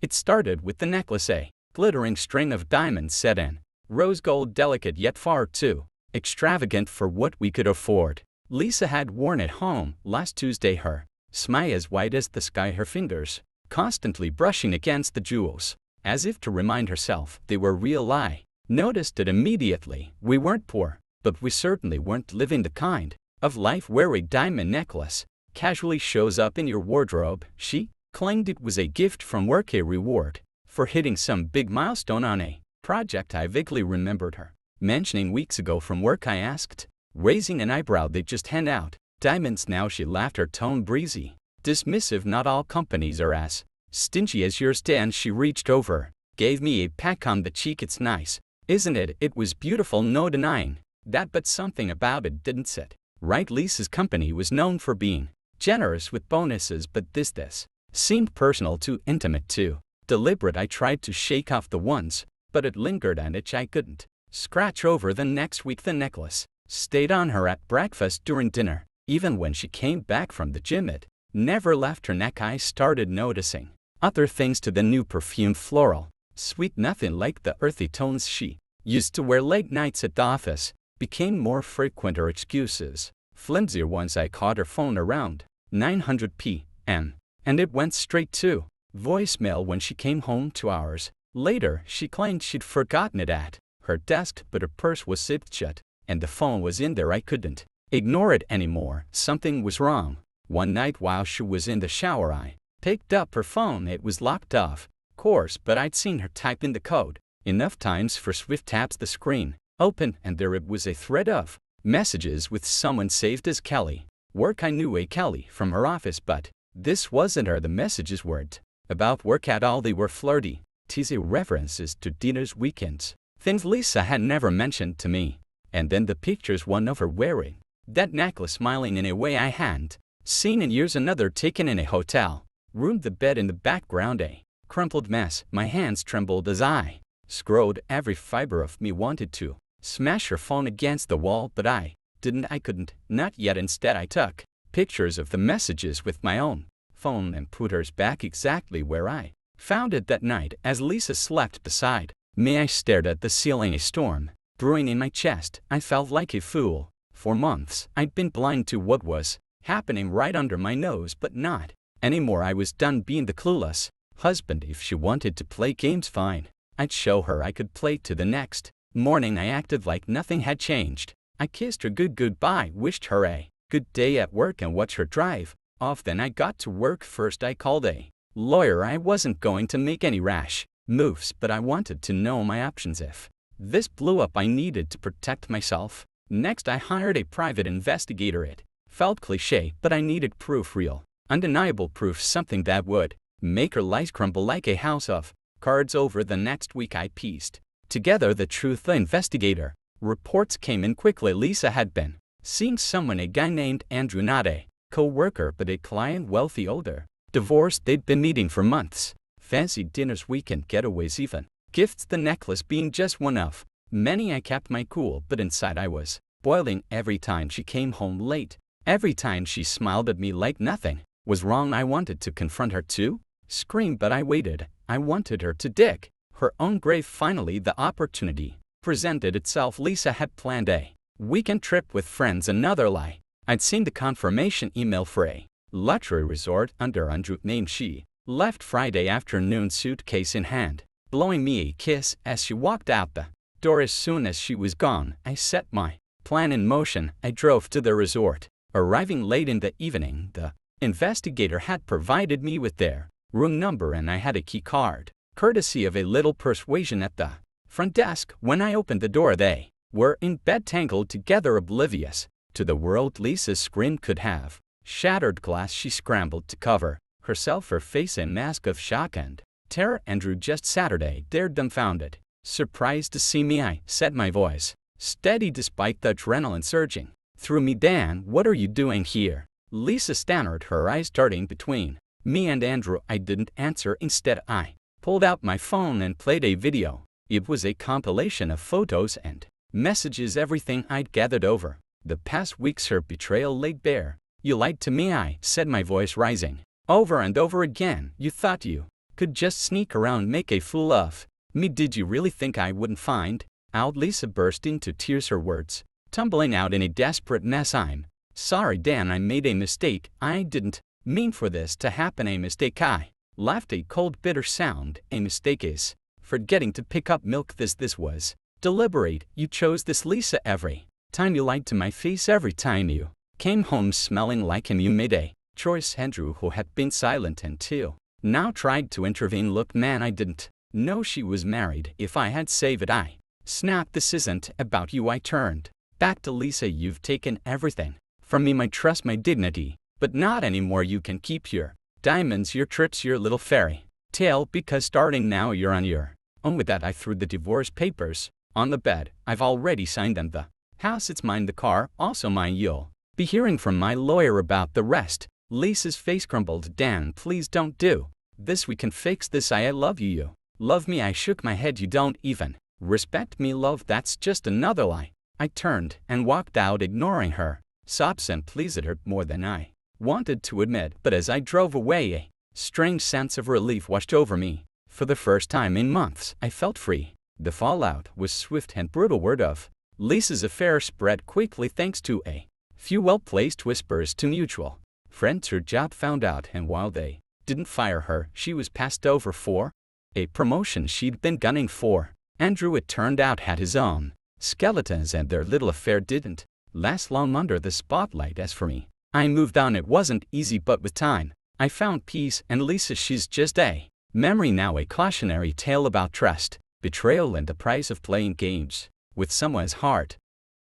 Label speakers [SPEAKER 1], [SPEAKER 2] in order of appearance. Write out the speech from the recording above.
[SPEAKER 1] It started with the necklace, a glittering string of diamonds set in rose gold, delicate yet far too extravagant for what we could afford. Lisa had worn it home last Tuesday, her smile as white as the sky, her fingers constantly brushing against the jewels, as if to remind herself they were real. I noticed it immediately. We weren't poor, but we certainly weren't living the kind of life where a diamond necklace casually shows up in your wardrobe. She claimed it was a gift from work, a reward for hitting some big milestone on a project I vaguely remembered her mentioning weeks ago. From work, I asked, raising an eyebrow. They just hand out diamonds now, she laughed, her tone breezy, dismissive. Not all companies are as stingy as yours. Dan, she reached over, gave me a peck on the cheek. It's nice, isn't it? It was beautiful, no denying that, but something about it didn't sit right. Lisa's company was known for being generous with bonuses, but this seemed personal, too intimate, too deliberate. I tried to shake off the ones, but it lingered, an itch I couldn't scratch over. The next week the necklace stayed on her at breakfast, during dinner, even when she came back from the gym. It never left her neck. I started noticing other things to the new perfume, floral, sweet, nothing like the earthy tones she used to wear. Late nights at the office became more frequent, her excuses flimsier. Once I caught her phone around 900 p.m. and it went straight to voicemail. When she came home 2 hours later, she claimed she'd forgotten it at her desk, but her purse was zipped shut and the phone was in there. I couldn't ignore it anymore. Something was wrong. One night while she was in the shower, I picked up her phone. It was locked off course, but I'd seen her type in the code enough times for swift taps. The screen opened and there it was, a thread of messages with someone saved as Kelly. Work. I knew a Kelly from her office, but this wasn't her. The messages weren't about work at all. They were flirty, teasy references to Dina's weekends, things Lisa had never mentioned to me. And then the pictures, one of her wearing that necklace, smiling in a way I hadn't seen in years, another taken in a hotel room, the bed in the background a crumpled mess. My hands trembled as I scrolled. Every fiber of me wanted to smash her phone against the wall, but I couldn't, not yet. Instead, I took pictures of the messages with my own phone and put hers back exactly where I found it that night. As Lisa slept beside me, I stared at the ceiling, a storm brewing in my chest. I felt like a fool. For months, I'd been blind to what was happening right under my nose, but not anymore. I was done being the clueless husband. If she wanted to play games, fine, I'd show her I could play. To the next morning, I acted like nothing had changed. I kissed her goodbye, wished her a good day at work, and watched her drive off. Then I got to work. First, I called a lawyer. I wasn't going to make any rash moves, but I wanted to know my options. If this blew up, I needed to protect myself. Next, I hired a private investigator. It felt cliche, but I needed proof, real, undeniable proof, something that would make her lies crumble like a house of cards. Over the next week, I pieced together the truth. The investigator reports came in quickly. Lisa had been seeing someone, a guy named Andrew, not a co-worker, but a client, wealthy, older, divorced. They'd been meeting for months. Fancy dinners, weekend getaways, even gifts, the necklace being just one of many. I kept my cool, but inside I was boiling. Every time she came home late, every time she smiled at me like nothing was wrong, I wanted to confront her, to scream, but I waited. I wanted her to dig her own grave. Finally, the opportunity presented itself. Lisa had planned a weekend trip with friends. Another lie. I'd seen the confirmation email for a luxury resort under Andrew's name. She left Friday afternoon, suitcase in hand, blowing me a kiss as she walked out the door. As soon as she was gone, I set my plan in motion. I drove to the resort. Arriving late in the evening, the investigator had provided me with their room number and I had a key card, courtesy of a little persuasion at the front desk. When I opened the door, they were in bed, tangled together, oblivious to the world. Lisa's scream could have shattered glass. She scrambled to cover herself, her face a mask of shock and terror. Andrew just Saturday, there, dumbfounded. Surprised to see me, I said, my voice steady despite the adrenaline surging through me. Dan, what are you doing here? Lisa stammered, her eyes darting between me and Andrew. I didn't answer. Instead, I pulled out my phone and played a video. It was a compilation of photos and messages, everything I'd gathered over the past weeks. Her betrayal laid bare. You lied to me, I said, my voice rising over and over again. You thought you could just sneak around and make a fool of me. Did you really think I wouldn't find out? Lisa burst into tears, her words tumbling out in a desperate mess. I'm sorry, Dan, I made a mistake. I didn't mean for this to happen. A mistake, I laughed, a cold, bitter sound. A mistake is forgetting to pick up milk. This was deliberate. You chose this, Lisa. Every time you lied to my face, every time you came home smelling like him, you made a choice. Andrew, who had been silent until now, tried to intervene. Look, man, I didn't know she was married. If I had saved it, I snapped. This isn't about you. I turned back to Lisa. You've taken everything from me, my trust, my dignity, but not anymore. You can keep your diamonds, your trips, your little fairy tale, because starting now you're on your own. With that, I threw the divorce papers on the bed. I've already signed them. The house, it's mine. The car, also mine. You'll be hearing from my lawyer about the rest. Lisa's face crumbled. Dan, please don't do this. We can fix this. I love you. You love me. I shook my head. You don't even respect me, love. That's just another lie. I turned and walked out, ignoring her sobs and pleas. It hurt more than I wanted to admit, but as I drove away, a strange sense of relief washed over me. For the first time in months, I felt free. The fallout was swift and brutal. Word of Lisa's affair spread quickly thanks to a few well-placed whispers to mutual friends. Her job found out, and while they didn't fire her, she was passed over for a promotion she'd been gunning for. Andrew, it turned out, had his own skeletons, and their little affair didn't last long under the spotlight. As for me, I moved on. It wasn't easy, but with time, I found peace. And Lisa, she's just a memory now, a cautionary tale about trust, betrayal, and the price of playing games with someone's heart.